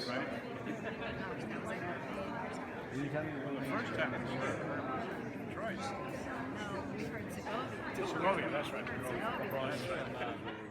right? You tell me Well, the first time it was Detroit. No, we heard Segovia. Segovia, that's right. Segovia. That's right.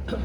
Okay.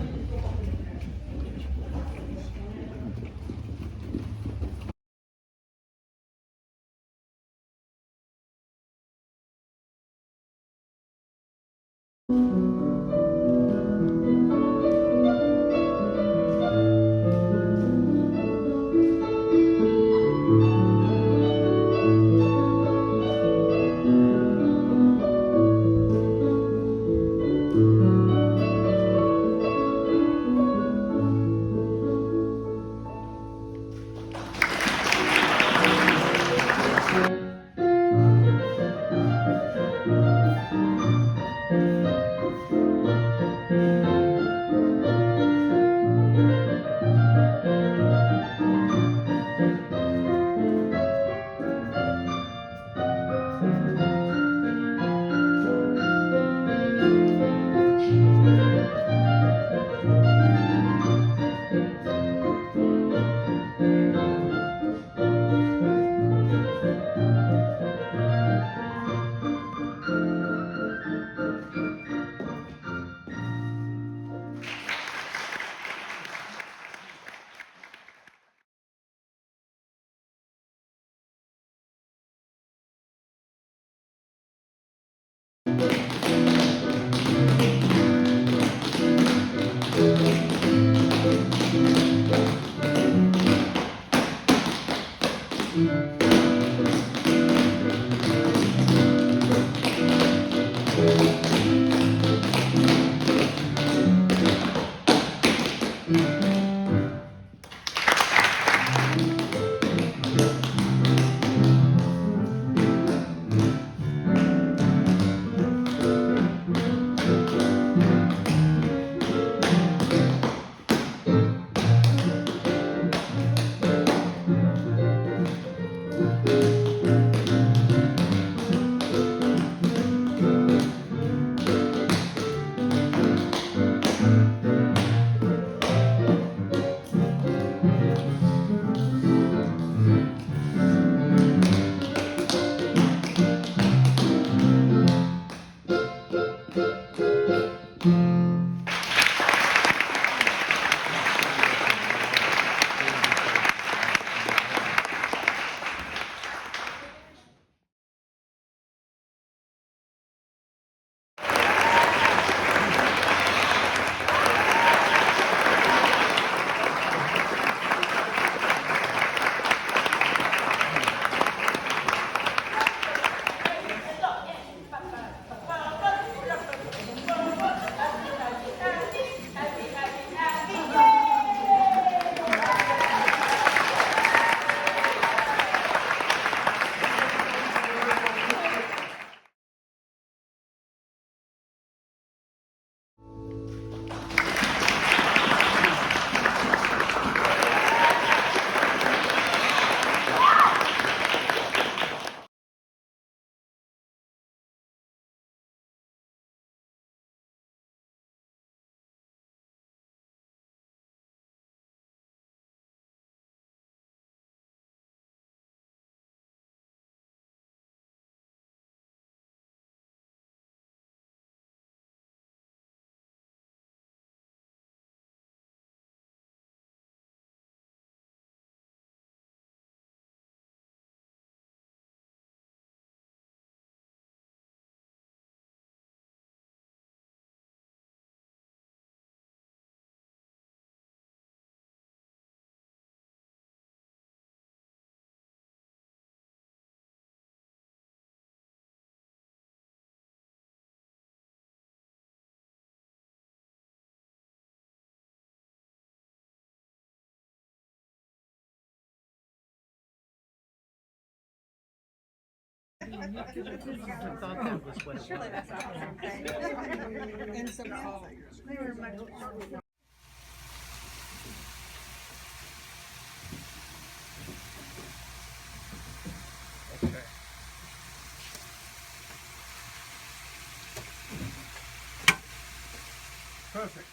Perfect.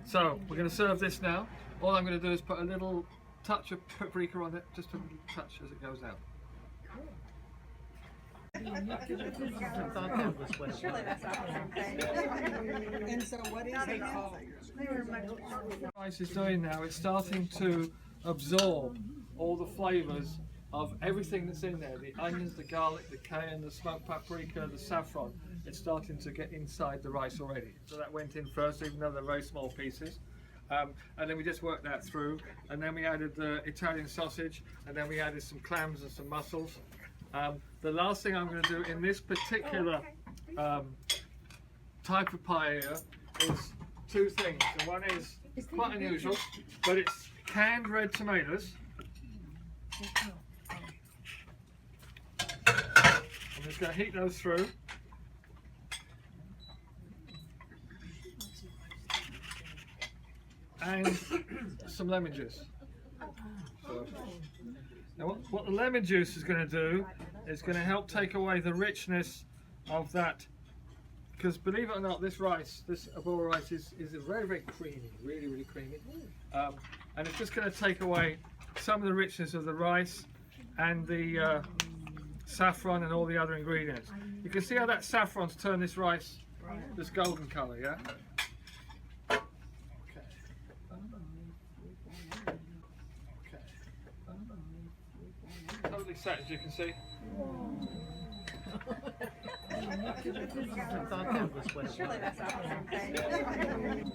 So we're going to serve this now. All I'm going to do is put a little touch of paprika on it, just a little touch as it goes out. Surely that's not the same thing. And so what is it called? Rice is doing now, it's starting to absorb all the flavours of everything that's in there, the onions, the garlic, the cayenne, the smoked paprika, the saffron. It's starting to get inside the rice already. So that went in first, even though they're very small pieces. And then we just worked that through, and then we added the Italian sausage, and then we added some clams and some mussels. The last thing I'm going to do in this particular type of paella is two things. And one is quite unusual, but it's canned red tomatoes. I'm just going to heat those through. And some lemon juice. So, now what the lemon juice is going to do is going to help take away the richness of that, because believe it or not, this rice, this Abora rice is very, very creamy, really, really creamy. And it's just going to take away some of the richness of the rice and the saffron and all the other ingredients. You can see how that saffron's turned this rice this golden colour, yeah? Totally set, as you can see. Surely that's not the same thing.